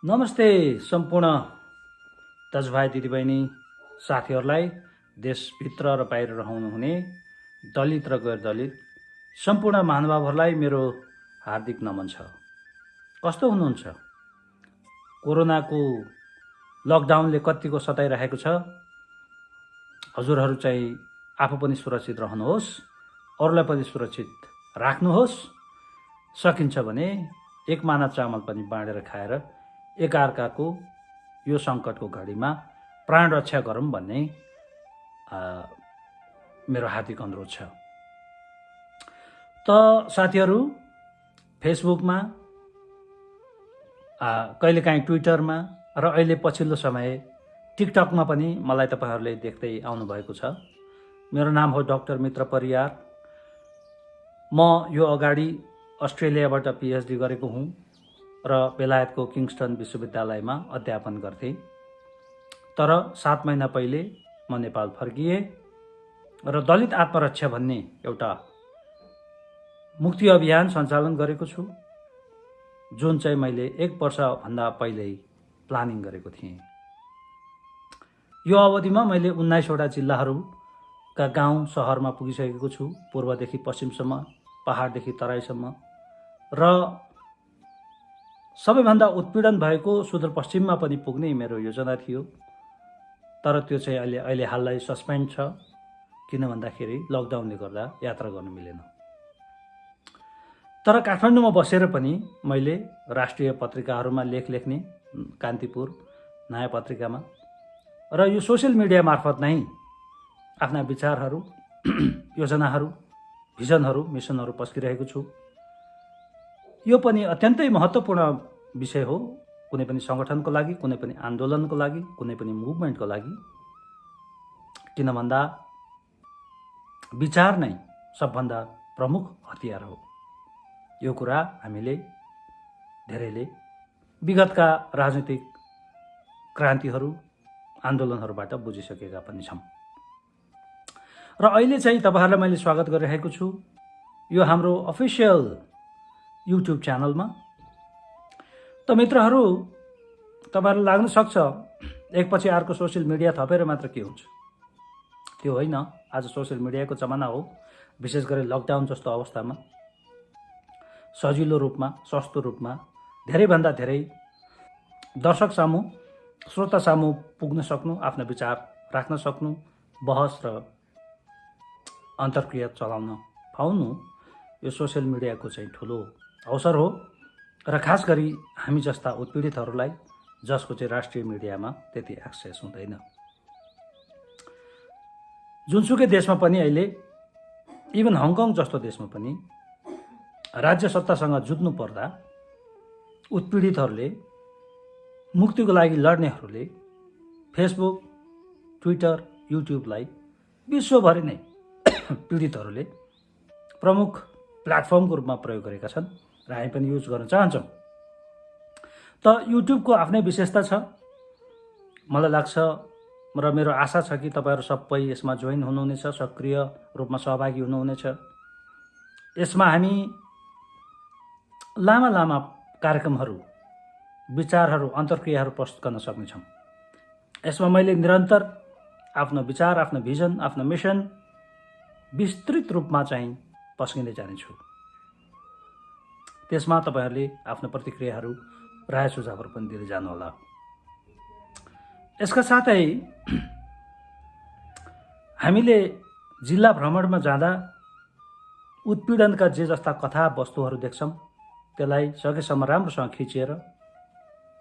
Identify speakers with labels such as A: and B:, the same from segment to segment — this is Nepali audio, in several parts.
A: नमस्ते सम्पूर्ण दाजुभाइ दिदीबहिनी साथीहरूलाई, देशभित्र र बाहिर रहनुहुने दलित र गैर दलित सम्पूर्ण महानुभावहरूलाई मेरो हार्दिक नमन छ। कस्तो हुनुहुन्छ? कोरोनाको लकडाउनले कतिको सताइरहेको छ। हजुरहरू चाहिँ आफू पनि सुरक्षित रहनुहोस्, अरूलाई पनि सुरक्षित राख्नुहोस्। सकिन्छ भने एक माना चामल पनि बाँडेर खाएर एकअर्काको यो सङ्कटको घडीमा प्राण रक्षा गरौँ भन्ने मेरो हार्दिक अनुरोध छ। त साथीहरू, फेसबुकमा, कहिलेकाहीँ ट्विटरमा र अहिले पछिल्लो समय टिकटकमा पनि मलाई तपाईहरूले देख्दै आउनुभएको छ। मेरो नाम हो डाक्टर मित्र परियार। म यो अगाडि अस्ट्रेलियाबाट पिएचडी गरेको हुँ र बेलायतको किङ्स्टन विश्वविद्यालयमा अध्यापन गर्थेँ। तर 7 महिना पहिले म नेपाल फर्किएँ र दलित आत्मरक्षा भन्ने एउटा मुक्ति अभियान सञ्चालन गरेको छु, जुन चाहिँ मैले 1 वर्षभन्दा पहिल्यै प्लानिङ गरेको थिएँ। यो अवधिमा मैले 19वटा जिल्लाहरूका गाउँ सहरमा पुगिसकेको छु, पूर्वदेखि पश्चिमसम्म, पहाडदेखि तराईसम्म, र सबैभन्दा उत्पीडन भएको सुदूरपश्चिममा पनि पुग्ने मेरो योजना थियो। तर त्यो चाहिँ अहिले हाललाई सस्पेन्ड छ, किन भन्दाखेरि लकडाउनले गर्दा यात्रा गर्न मिलेन। तर काठमाडौँमा बसेर पनि मैले राष्ट्रिय पत्रिकाहरूमा लेख लेख्ने, कान्तिपुर नयाँ पत्रिकामा, र यो सोसियल मिडिया मार्फत नै आफ्ना विचारहरू, योजनाहरू, भिजनहरू, मिसनहरू पस्किरहेको छु। यो पनि अत्यन्तै महत्त्वपूर्ण विषय हो, कुनै पनि सङ्गठनको लागि, कुनै पनि आन्दोलनको लागि, कुनै पनि मुभमेन्टको लागि। किन भन्दा विचार नै सबभन्दा प्रमुख हतियार हो। यो कुरा हामीले धेरैले विगतका राजनीतिक क्रान्तिहरू, आन्दोलनहरूबाट बुझिसकेका पनि छौँ। र अहिले चाहिँ तपाईँहरूलाई मैले स्वागत गरिरहेको छु यो हाम्रो अफिसियल युट्युब च्यानलमा। त मित्रहरू, तपाईँहरूलाई लाग्न सक्छ एकपछि अर्को सोसियल मिडिया थपेर मात्र के हुन्छ। त्यो होइन। आज सोसियल मिडियाको जमाना हो। विशेष गरी लकडाउन जस्तो अवस्थामा सजिलो रूपमा, सस्तो रूपमा धेरैभन्दा धेरै दर्शक सामु, श्रोता सामु पुग्न सक्नु, आफ्ना विचार राख्न सक्नु, बहस र अन्तर्क्रिया चलाउन पाउनु, यो सोसियल मिडियाको चाहिँ ठुलो अवसर हो। र खास गरी हामी जस्ता उत्पीडितहरूलाई, जसको चाहिँ राष्ट्रिय मिडियामा त्यति एक्सेस हुँदैन। जुनसुकै देशमा पनि अहिले, इभन हङकङ जस्तो देशमा पनि राज्य सत्तासँग जुझ्नु पर्दा उत्पीडितहरूले, मुक्तिको लागि लड्नेहरूले फेसबुक, ट्विटर, युट्युबलाई विश्वभरि नै पीडितहरूले प्रमुख प्लेटफर्मको रूपमा प्रयोग गरेका छन् र हामी पनि युज गर्न चाहन्छौँ। त युट्युबको आफ्नै विशेषता छ। मलाई लाग्छ र मेरो आशा छ कि तपाईँहरू सबै यसमा जोइन हुनुहुनेछ, सक्रिय रूपमा सहभागी हुनुहुनेछ। यसमा हामी लामा लामा कार्यक्रमहरू, विचारहरू, अन्तर्क्रियाहरू प्रस्तुत गर्न सक्नेछौँ। यसमा मैले निरन्तर आफ्नो विचार, आफ्नो भिजन, आफ्नो मिसन विस्तृत रूपमा चाहिँ पस्किँदै जानेछु। त्यसमा तपाईँहरूले आफ्नो प्रतिक्रियाहरू, राय सुझावहरू पनि दिँदै जानुहोला। यसका साथै हामीले जिल्ला भ्रमणमा जाँदा उत्पीडनका जे जस्ता कथा वस्तुहरू देख्छौँ, त्यसलाई सकेसम्म राम्रोसँग खिचिएर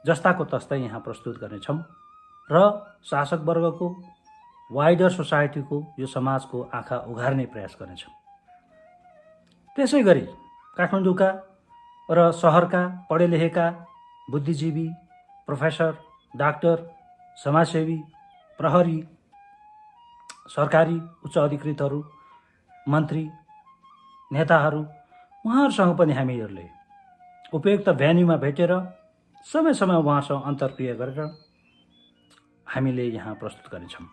A: जस्ताको तस्तै यहाँ प्रस्तुत गर्नेछौँ र शासक वर्गको, वाइडर सोसाइटीको, यो समाजको आँखा उघार्ने प्रयास गर्नेछौँ। त्यसै गरी काठमाडौँका र सहरका पढे लेखेका बुद्धिजीवी, प्रोफेसर, डाक्टर, समाजसेवी, प्रहरी, सरकारी उच्च अधिकृतहरू, मन्त्री, नेताहरू, उहाँहरूसँग पनि हामीहरूले उपयुक्त भेन्यूमा भेटेर समय समय उहाँसँग अन्तर्क्रिया गरेर हामीले यहाँ प्रस्तुत गर्नेछौँ।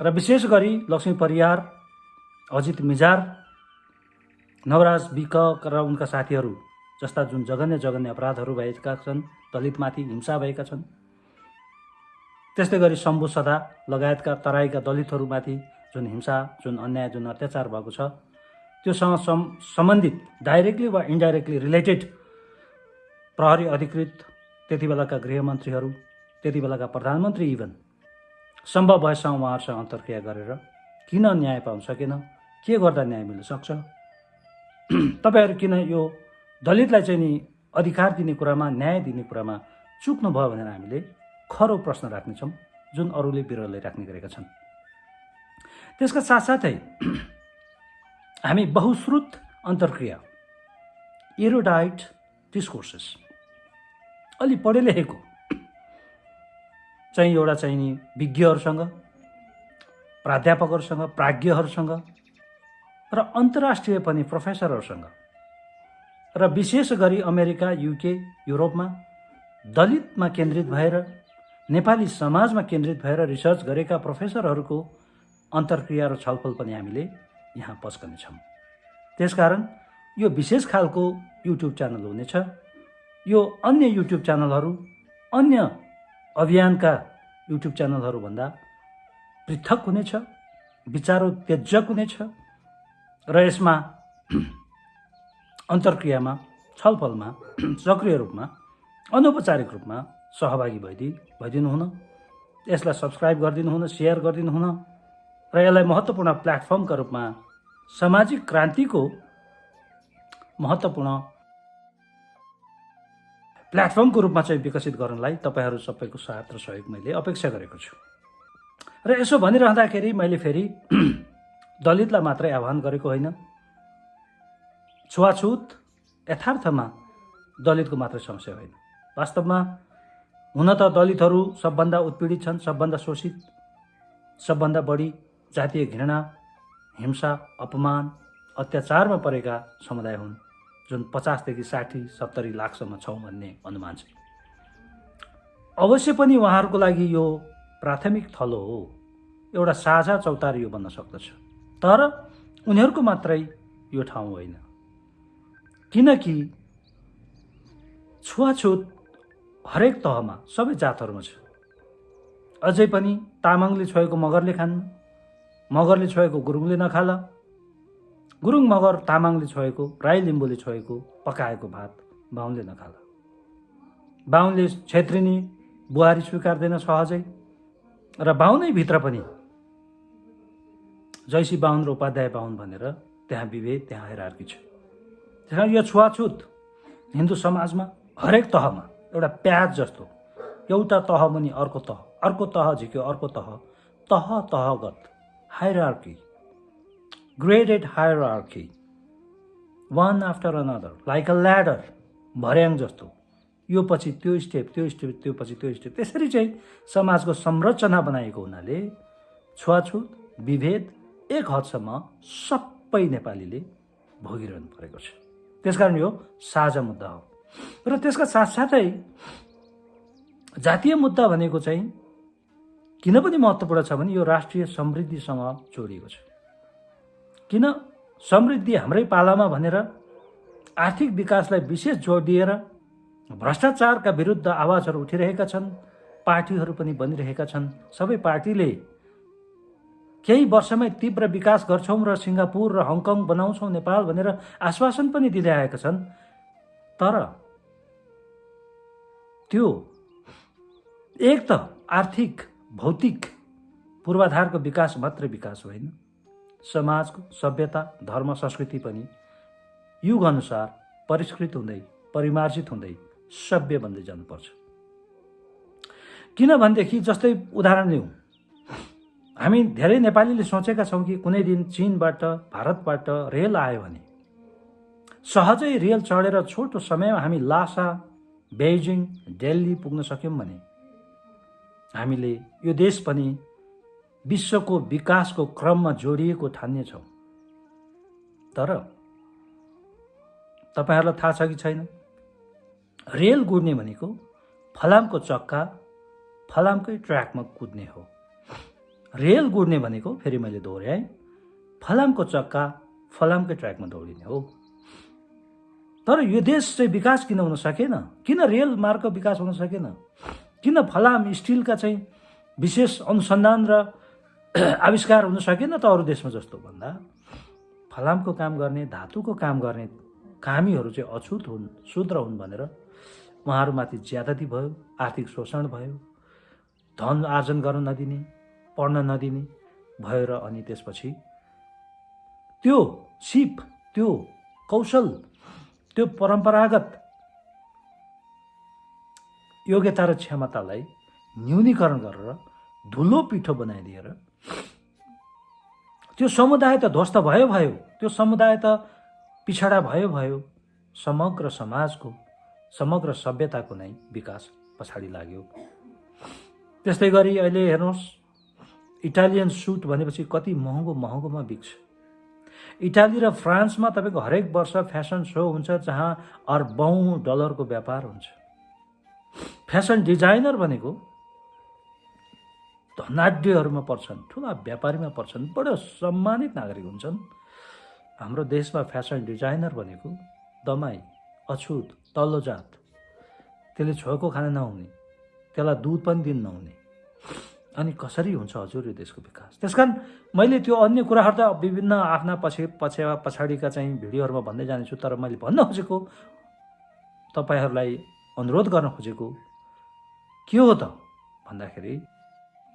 A: र विशेष गरी लक्ष्मी परियार, अजित मिजार, नवराज विक र उनका साथीहरू जस्ता जुन जघन्य अपराधहरू भएका छन्, दलितमाथि हिंसा भएका छन्, त्यस्तै गरी शम्भु सदा लगायतका तराईका दलितहरूमाथि जुन हिंसा, जुन अन्याय, जुन अत्याचार भएको छ, त्योसँग सम्बन्धित डाइरेक्टली वा इन्डाइरेक्टली रिलेटेड प्रहरी अधिकृत, त्यति बेलाका गृहमन्त्रीहरू, त्यति बेलाका प्रधानमन्त्री इभन सम्भव भएसम्म उहाँहरूसँग अन्तर्क्रिया गरेर किन न्याय पाउन सकेन, के गर्दा न्याय मिल्न सक्छ, तपाईँहरू किन यो दलितलाई चाहिँ नि अधिकार दिने कुरामा, न्याय दिने कुरामा चुक्नुभयो भनेर हामीले खरो प्रश्न राख्नेछौँ, जुन अरूले विरोधले राख्ने गरेका छन्। त्यसका साथसाथै हामी बहुश्रुत अन्तर्क्रिया, एरोडाइट डिस्कोर्सेस, अलि पढे लेखेको चाहिँ एउटा चाहिँ नि विज्ञहरूसँग, प्राध्यापकहरूसँग, प्राज्ञहरूसँग र अन्तर्राष्ट्रिय पनि प्रोफेसरहरूसँग र विशेष गरी अमेरिका, युके, युरोपमा दलितमा केन्द्रित भएर, नेपाली समाजमा केन्द्रित भएर रिसर्च गरेका प्रोफेसरहरूको अन्तर्क्रिया र छलफल पनि हामीले यहाँ पस्कनेछौँ। त्यसकारण यो विशेष खालको युट्युब च्यानल हुनेछ। यो अन्य युट्युब च्यानलहरू, अन्य अभियानका युट्युब च्यानलहरूभन्दा पृथक हुनेछ, विचारोत्तेजक हुनेछ र यसमा अन्तर्क्रियामा, छलफलमा सक्रिय रूपमा, अनौपचारिक रूपमा सहभागी भइदिनु हुन, यसलाई सब्सक्राइब गरिदिनु हुन, सेयर गरिदिनु हुन र यसलाई महत्त्वपूर्ण प्लेटफर्मका रूपमा, सामाजिक क्रान्तिको महत्त्वपूर्ण प्लेटफर्मको रूपमा चाहिँ विकसित गर्नलाई तपाईँहरू सबैको साथ र सहयोग मैले अपेक्षा गरेको छु। र यसो भनिरहँदाखेरि मैले फेरि दलितलाई मात्रै आह्वान गरेको होइन, छुवाछुत यथार्थमा दलितको मात्रै समस्या होइन। वास्तवमा हुन त दलितहरू सबभन्दा उत्पीडित छन्, सबभन्दा शोषित, सबभन्दा बढी जातीय घृणा, हिंसा, अपमान, अत्याचारमा परेका समुदाय हुन्, जुन 50 देखि 60-70 लाखसम्म छौँ भन्ने अनुमान छ। अवश्य पनि उहाँहरूको लागि यो प्राथमिक थलो हो, एउटा साझा चौतारी यो बन्न सक्दछ, तर उनीहरूको मात्रै यो ठाउँ होइन। किनकि छुवाछुत हरेक तहमा, सबै जातहरूमा छ। अझै पनि तामाङले छोएको मगरले खान्न, मगरले छोएको गुरुङले नखाला, गुरुङ मगर तामाङले छोएको, राई लिम्बूले छोएको पकाएको भात बाहुनले नखाला, बाहुनले क्षेत्रिनी बुहारी स्वीकार्दैन सहजै, र बाहुनैभित्र पनि जैसी बाहुन र उपाध्याय बाहुन भनेर त्यहाँ विभेद, त्यहाँ हायरार्की छ। त्यसकारण यो छुवाछुत हिन्दू समाजमा हरेक तहमा एउटा प्याज जस्तो, एउटा तह मुनि अर्को तह, अर्को तह झिक्यो अर्को तह, तह तहगत hierarchy, graded hierarchy, one after another, like a ladder, भर्याङ जस्तो, यो पछि त्यो स्टेप, त्यो स्टेप, त्यो पछि त्यो स्टेप, त्यसरी चाहिँ समाजको संरचना बनाएको हुनाले छुवाछुत, विभेद एक हदसम्म सबै नेपालीले भोगिरहनु परेको छ। त्यसकारण यो साझा मुद्दा हो। र त्यसका साथसाथै जातीय मुद्दा भनेको चाहिँ किन पनि महत्त्वपूर्ण छ भने यो राष्ट्रिय समृद्धिसँग जोडिएको छ। किन समृद्धि हाम्रै पालामा भनेर आर्थिक विकासलाई विशेष जोड दिएर भ्रष्टाचारका विरुद्ध आवाजहरू उठिरहेका छन्, पार्टीहरू पनि बनिरहेका छन्। सबै पार्टीले केही वर्षमै तीव्र विकास गर्छौँ र सिङ्गापुर र हङकङ बनाउँछौँ नेपाल भनेर आश्वासन पनि दिँदै आएका छन्। तर त्यो एक त आर्थिक भौतिक पूर्वाधारको विकास मात्रै विकास होइन, समाजको सभ्यता, धर्म, संस्कृति पनि युग अनुसार परिष्कृत हुँदै, परिमार्जित हुँदै सभ्य बन्दै जानुपर्छ। किनभनेदेखि जस्तै उदाहरण लिउँ, हामी धेरै नेपालीले सोचेका छौँ कि कुनै दिन चीनबाट, भारतबाट रेल आयो भने सहजै रेल चढेर छोटो समयमा हामी लासा, बेजिङ, दिल्ली पुग्न सक्यौँ भने हामीले यो देश पनि विश्वको विकासको क्रममा जोडिएको ठान्नेछौँ। तर तपाईहरूलाई थाहा छ कि छैन, रेल गुड्ने भनेको फलामको चक्का फलामकै ट्र्याकमा कुद्ने हो। रेल गुड्ने भनेको, फेरि मैले दोहोऱ्याएँ, फलामको चक्का फलामकै ट्र्याकमा दौडिने हो। तर यो देश चाहिँ विकास किन हुन सकेन? किन रेल मार्ग विकास हुन सकेन? किन फलाम स्टिलका चाहिँ विशेष अनुसन्धान र आविष्कार हुन सकेन त अरू देशमा जस्तो भन्दा फलामको काम गर्ने, धातुको काम गर्ने कामीहरू चाहिँ अछुत हुन्, शूद्र हुन् भनेर उहाँहरूमाथि ज्यादती भयो, आर्थिक शोषण भयो, धन आर्जन गर्न नदिने, पढ्न नदिने भयो र अनि त्यसपछि त्यो सिप, त्यो कौशल, त्यो परम्परागत योग्यता र क्षमतालाई न्यूनीकरण गरेर धुलो पिठो बनाइदिएर त्यो समुदाय त ध्वस्त भयो, त्यो समुदाय त पिछडा भयो, समग्र समाजको, समग्र सभ्यताको नै विकास पछाडि लाग्यो। त्यस्तै गरी अहिले हेर्नुहोस्, इटालियन सुट भनेपछि कति महँगोमा बिक्छ। इटाली र फ्रान्समा तपाईँको हरेक वर्ष फ्यासन सो हुन्छ जहाँ अर्बौं डलरको व्यापार हुन्छ। फ्यासन डिजाइनर भनेको धनाढ्यहरूमा पर्छन्, ठुला व्यापारीमा पर्छन्, बडो सम्मानित नागरिक हुन्छन्। हाम्रो देशमा फ्यासन डिजाइनर भनेको दमाई, अछुत, तल्लो जात, त्यसले छोएको खाना नहुने, त्यसलाई दुध पनि दिन नहुने। अनि कसरी हुन्छ हजुर यो देशको विकास? त्यसकारण मैले त्यो अन्य कुराहरू त विभिन्न आफ्ना पछाडिका चाहिँ भिडियोहरूमा भन्दै जानेछु, तर मैले भन्न खोजेको, तपाईँहरूलाई अनुरोध गर्न खोजेको के हो त भन्दाखेरि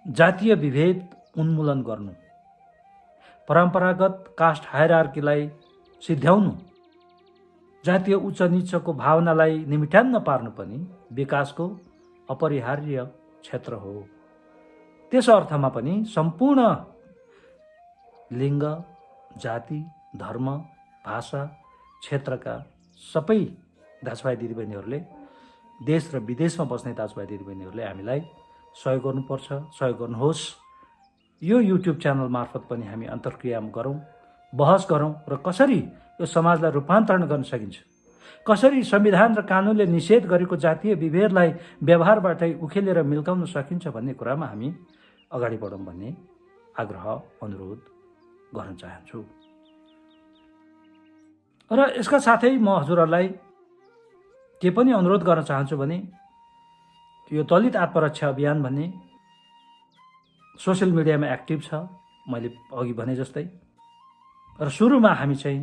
A: जातीय विभेद उन्मूलन गर्नु, परम्परागत कास्ट हायरार्कीलाई सिध्याउनु, जातीय उच्च नीचको भावनालाई निमिट्यान्न पार्नु पनि विकासको अपरिहार्य क्षेत्र हो। त्यस अर्थमा पनि सम्पूर्ण लिङ्ग, जाति, धर्म, भाषा, क्षेत्रका सबै दाजुभाइ दिदीबहिनीहरूले, देश र विदेशमा बस्ने दाजुभाइ दिदीबहिनीहरूले हामीलाई सहयोग गर्नुपर्छ, सहयोग गर्नुहोस्। यो युट्युब च्यानल मार्फत पनि हामी अन्तर्क्रिया गरौँ, बहस गरौँ र कसरी यो समाजलाई रूपान्तरण गर्न सकिन्छ, कसरी संविधान र कानुनले निषेध गरेको जातीय विभेदलाई व्यवहारबाटै उखेलेर मिल्काउन सकिन्छ भन्ने कुरामा हामी अगाडि बढौँ भन्ने आग्रह, अनुरोध गर्न चाहन्छु। र यसका साथै म हजुरहरूलाई के पनि अनुरोध गर्न चाहन्छु भने यो दलित आत्मरक्षा अभियान भन्ने सोसियल मिडियामा एक्टिभ छ, मैले अघि भने जस्तै। र सुरुमा हामी चाहिँ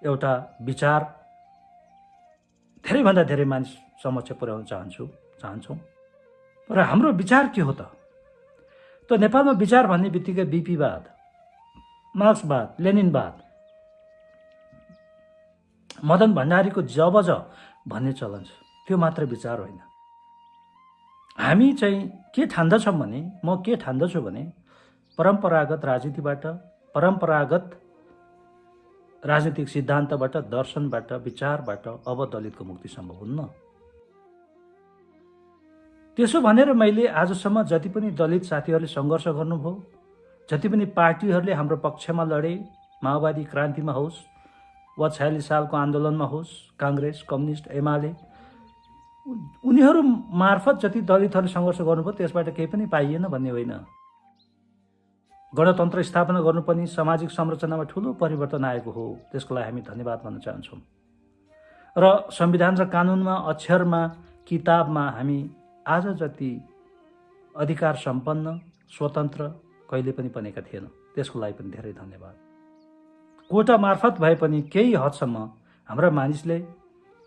A: एउटा विचार धेरैभन्दा धेरै मानिस समक्ष पुर्याउन चाहन्छौँ। र हाम्रो विचार के हो त नेपालमा विचार भन्ने बित्तिकै बिपीवाद, मार्क्सवाद, लेनिनवाद, मदन भण्डारीको जबज भन्ने चलन छ। त्यो मात्र विचार होइन। हामी चाहिँ के ठान्दछौँ भने, म के ठान्दछु भने परम्परागत राजनीतिबाट, परम्परागत राजनीतिक सिद्धान्तबाट, दर्शनबाट, विचारबाट अब दलितको मुक्ति सम्भव हुन्न। त्यसो भनेर मैले आजसम्म जति पनि दलित साथीहरूले सङ्घर्ष गर्नुभयो, जति पनि पार्टीहरूले हाम्रो पक्षमा लडे, माओवादी क्रान्तिमा होस् वा 46 सालको आन्दोलनमा होस्, काङ्ग्रेस, कम्युनिस्ट, एमाले, उनीहरू मार्फत जति दलितहरूले सङ्घर्ष गर्नुभयो त्यसबाट केही पनि पाइएन भन्ने होइन। गणतन्त्र स्थापना गर्नु पनि सामाजिक संरचनामा ठुलो परिवर्तन आएको हो। त्यसको लागि हामी धन्यवाद भन्न चाहन्छौँ। र संविधान र कानुनमा, अक्षरमा, किताबमा हामी आज जति अधिकार सम्पन्न, स्वतन्त्र कहिले पनि बनेका थिएन। त्यसको लागि पनि धेरै धन्यवाद। कोटा मार्फत भए पनि केही हदसम्म हाम्रा मानिसले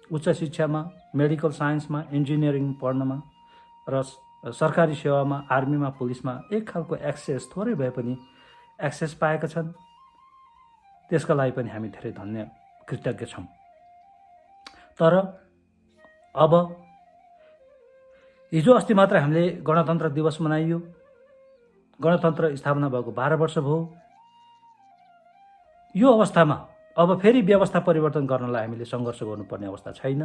A: उच्च शिक्षामा, मेडिकल साइन्समा, इन्जिनियरिङ पढ्नमा र सरकारी सेवामा, आर्मीमा, पुलिसमा एक खालको एक्सेस, थोरै भए पनि एक्सेस पाएका छन्। त्यसका लागि पनि हामी धेरै कृतज्ञ छौँ। तर अब हिजो अस्ति मात्र हामीले गणतन्त्र दिवस मनाइयो। गणतन्त्र स्थापना भएको 12 वर्ष भयो। यो अवस्थामा अब फेरि व्यवस्था परिवर्तन गर्नलाई हामीले सङ्घर्ष गर्नुपर्ने अवस्था छैन।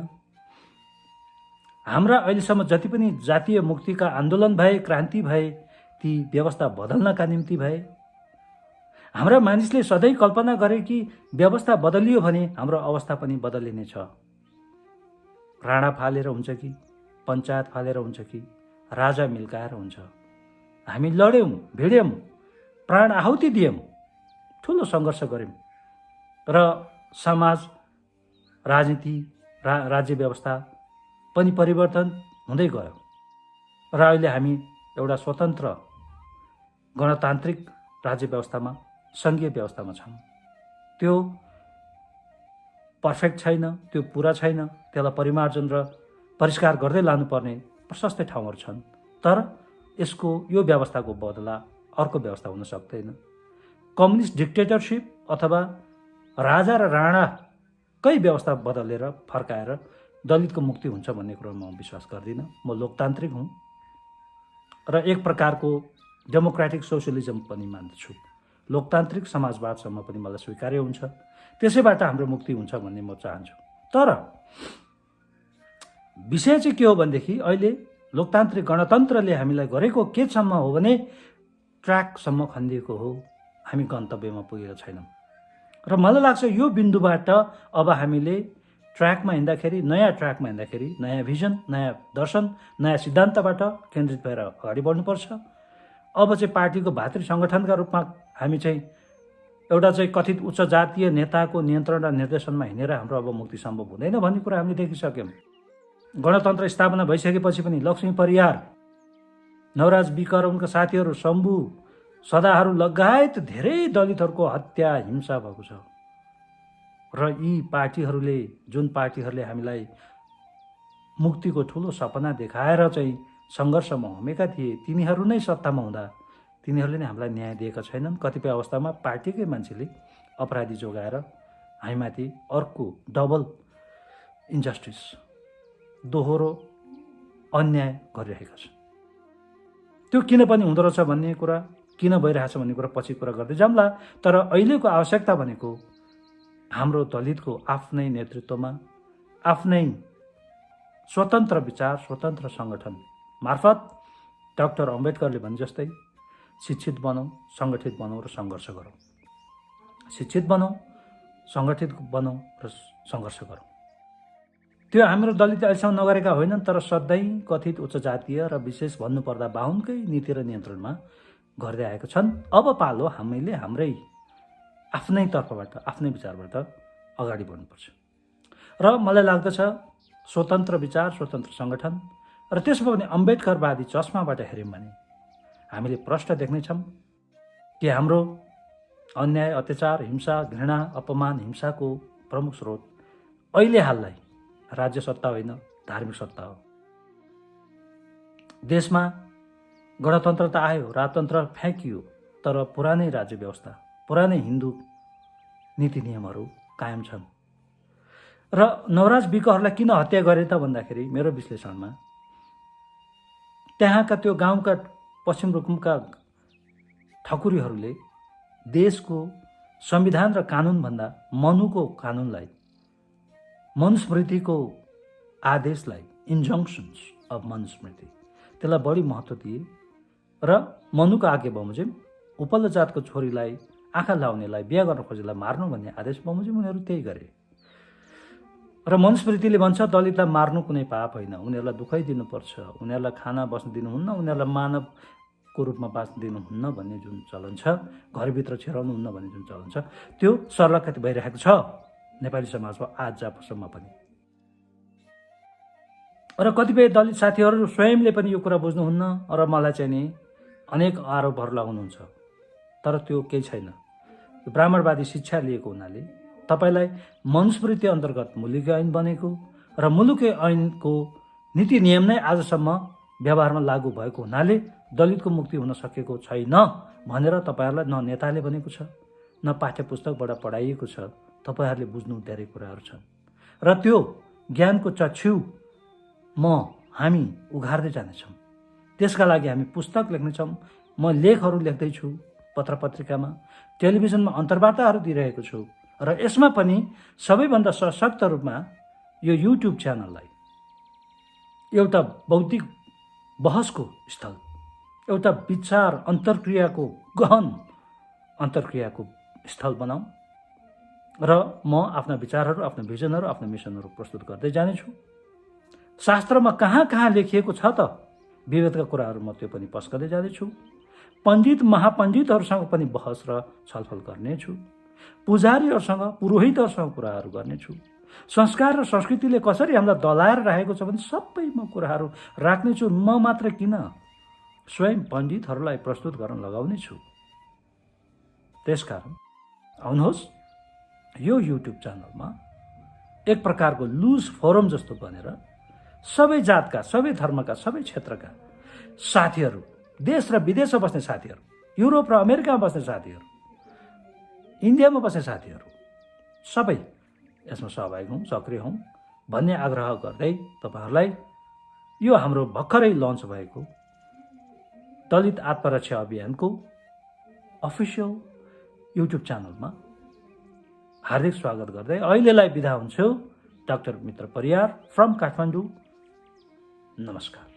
A: हाम्रा अहिलेसम्म जति पनि जातीय मुक्तिका आन्दोलन भए, क्रान्ति भए, ती व्यवस्था बदल्नका निम्ति भए। हाम्रा मानिसले सधैँ कल्पना गरे कि व्यवस्था बदलियो भने हाम्रो अवस्था पनि बदलिनेछ। राणा फालेर हुन्छ कि पञ्चायत फालेर हुन्छ कि राजा मिल्काएर हुन्छ। हामी लड्यौँ, भिड्यौँ, प्राण आहुति दियौँ, ठुलो सङ्घर्ष गऱ्यौँ र समाज राजनीति राज्य व्यवस्था पनि परिवर्तन हुँदै गयो र अहिले हामी एउटा स्वतन्त्र गणतान्त्रिक राज्य व्यवस्थामा सङ्घीय व्यवस्थामा छौँ। त्यो पर्फेक्ट छैन, त्यो पुरा छैन, त्यसलाई परिमार्जन र परिष्कार गर्दै लानुपर्ने प्रशस्तै ठाउँहरू छन्। तर यसको यो व्यवस्थाको बदला अर्को व्यवस्था हुन सक्दैन। कम्युनिस्ट डिक्टेटरसिप अथवा राजा र राणाकै व्यवस्था बदलेर फर्काएर दलितको मुक्ति हुन्छ भन्ने कुरोमा म विश्वास गर्दिनँ। म लोकतान्त्रिक हुँ र एक प्रकारको डेमोक्रेटिक सोसियलिजम पनि मान्दछु। लोकतान्त्रिक समाजवादसम्म पनि मलाई स्वीकार्य हुन्छ। त्यसैबाट हाम्रो मुक्ति हुन्छ भन्ने म चाहन्छु। तर विषय चाहिँ के हो भनेदेखि अहिले लोकतान्त्रिक गणतन्त्रले हामीलाई गरेको केसम्म हो भने ट्र्याकसम्म खनिदिएको हो, हामी गन्तव्यमा पुगेका छैनौँ। र मलाई लाग्छ यो बिन्दुबाट अब हामीले ट्र्याकमा हिँड्दाखेरि, नयाँ ट्र्याकमा हिँड्दाखेरि नयाँ भिजन, नयाँ दर्शन, नयाँ सिद्धान्तबाट केन्द्रित भएर अगाडि बढ्नुपर्छ। अब चाहिँ पार्टीको भातृ सङ्गठनका रूपमा हामी चाहिँ एउटा चाहिँ कथित उच्च जातीय नेताको नियन्त्रण र निर्देशनमा हिँडेर हाम्रो अब मुक्ति सम्भव हुँदैन भन्ने कुरा हामीले देखिसक्यौँ। गणतन्त्र स्थापना भइसकेपछि पनि लक्ष्मी परियार, नवराज विकर, उनका साथीहरू शम्भु, सदाहरू लगायत धेरै दलितहरूको हत्या हिंसा भएको छ। र यी पार्टीहरूले, जुन पार्टीहरूले हामीलाई मुक्तिको ठुलो सपना देखाएर चाहिँ सङ्घर्षमा होमेका थिए, तिनीहरू नै सत्तामा हुँदा तिनीहरूले नै हामीलाई न्याय दिएका छैनन्। कतिपय अवस्थामा पार्टीकै मान्छेले अपराधी जोगाएर हामीमाथि अर्को डबल इन्जस्टिस, दोहोरो अन्याय गरिरहेका छन्। त्यो किन पनि हुँदो रहेछ भन्ने कुरा, किन भइरहेछ भन्ने कुरा पछि कुरा गर्दै जाउँला। तर अहिलेको आवश्यकता भनेको हाम्रो दलितको आफ्नै नेतृत्वमा, आफ्नै स्वतन्त्र विचार, स्वतन्त्र सङ्गठन मार्फत डाक्टर अम्बेडकरले भने जस्तै शिक्षित बनौँ, सङ्गठित बनौँ र सङ्घर्ष गरौँ। शिक्षित बनौँ, सङ्गठित बनौँ र सङ्घर्ष गरौँ। त्यो हाम्रो दलित अहिलेसम्म नगरेका होइनन्, तर सधैँ कथित उच्च जातीय र विशेष भन्नुपर्दा बाहुनकै नीति र नियन्त्रणमा गर्दै आएको छन्। अब पालो हामीले हाम्रै आफ्नै तर्फबाट, आफ्नै विचारबाट अगाडि बढ्नुपर्छ। र मलाई लाग्दछ स्वतन्त्र विचार, स्वतन्त्र सङ्गठन र त्यसमा पनि अम्बेडकरवादी चस्माबाट हेऱ्यौँ भने हामीले प्रश्न देख्नेछौँ कि हाम्रो अन्याय, अत्याचार, हिंसा, घृणा, अपमान, हिंसाको प्रमुख स्रोत अहिले हाललाई राज्य सत्ता होइन, धार्मिक सत्ता हो। देशमा गणतन्त्र त आयो, राजतन्त्र फ्याँकियो, तर पुरानै राज्य व्यवस्था, पुरानै हिन्दू नीति नियमहरू कायम छन्। र नवराज विकहरूलाई किन हत्या गरे त भन्दाखेरि मेरो विश्लेषणमा त्यहाँका त्यो गाउँका पश्चिम रुकुमका ठकुरीहरूले देशको संविधान र कानुनभन्दा मनुको कानुनलाई, मनुस्मृतिको आदेशलाई, इन्जङ्सन्स अफ मनुस्मृति, त्यसलाई बढी महत्त्व दिए र मनुको आज्ञा बमोजिम उपल्लो जातको छोरीलाई, आँखा लाउनेलाई, बिहा गर्न खोजेलाई मार्नु भन्ने आदेश बमोजिम उनीहरू त्यही गरे। र मनुस्मृतिले भन्छ दलितलाई मार्नु कुनै पाप होइन, उनीहरूलाई दुःखै दिनुपर्छ, उनीहरूलाई खाना बस्न दिनुहुन्न, उनीहरूलाई मानवको रूपमा बाँच्न दिनुहुन्न भन्ने जुन चलन छ, घरभित्र छिराउनुहुन्न भन्ने जुन चलन छ, त्यो सर्लक्षित भइरहेको छ नेपाली समाजमा आजसम्म पनि। र कतिपय दलित साथीहरू स्वयंले पनि यो कुरा बुझ्नुहुन्न र मलाई चाहिँ नि अनेक आरोपहरू लगाउनुहुन्छ। तर त्यो केही छैन। ब्राह्मणवादी शिक्षा लिएको हुनाले तपाईँलाई मनुस्मृति अन्तर्गत मुलुकी ऐन बनेको र मुलुकी ऐनको नीति नियम नै आजसम्म व्यवहारमा लागू भएको हुनाले दलितको मुक्ति हुन सकेको छैन भनेर तपाईँहरूलाई न नेताले भनेको छ, न पाठ्य पुस्तकबाट पढाइएको छ। तपाईँहरूले बुझ्नु धेरै कुराहरू छन् र त्यो ज्ञानको चक्षु हामी उघार्दै जानेछौँ। त्यसका लागि हामी पुस्तक लेख्नेछौँ, म लेखहरू लेख्दैछु पत्र पत्रिकामा, टेलिभिजनमा अन्तर्वार्ताहरू दिइरहेको छु र यसमा पनि सबैभन्दा सशक्त रूपमा यो युट्युब च्यानललाई एउटा बौद्धिक बहसको स्थल, एउटा विचार अन्तर्क्रियाको गहन अन्तर्क्रियाको स्थल बनाऊँ र म आफ्ना विचारहरू, आफ्ना भिजनहरू, आफ्ना मिसनहरू प्रस्तुत गर्दै जानेछु। शास्त्रमा कहाँ कहाँ लेखिएको छ त विवेकका कुराहरू म त्यो पनि पस्कदै जाँदैछु। पण्डित महापण्डितहरूसँग पनि बहस र छलफल गर्नेछु। पुजारीहरूसँग, पुरोहितहरूसँग कुराहरू गर्नेछु। संस्कार र संस्कृतिले कसरी हामीलाई दलाएर राखेको छ भने सबै म कुराहरू राख्नेछु। म मात्र किन, स्वयं पण्डितहरूलाई प्रस्तुत गर्न लगाउने छु। त्यसकारण आउनुहोस्, यो युट्युब च्यानलमा एक प्रकारको लुज फोरम जस्तो बनेर सबै जातका, सबै धर्मका, सबै क्षेत्रका साथीहरू, देश र विदेशमा बस्ने साथीहरू, युरोप र अमेरिकामा बस्ने साथीहरू, इन्डियामा बस्ने साथीहरू सबै यसमा सहभागी हौँ, सक्रिय हौँ भन्ने आग्रह गर्दै तपाईँहरूलाई यो हाम्रो भर्खरै लन्च भएको दलित आत्मरक्षा अभियानको अफिसियल युट्युब च्यानलमा हार्दिक स्वागत गर्दै अहिलेलाई बिदा हुन्छु। डाक्टर मित्र परियार फ्रम काठमाडौँ। नमस्कार।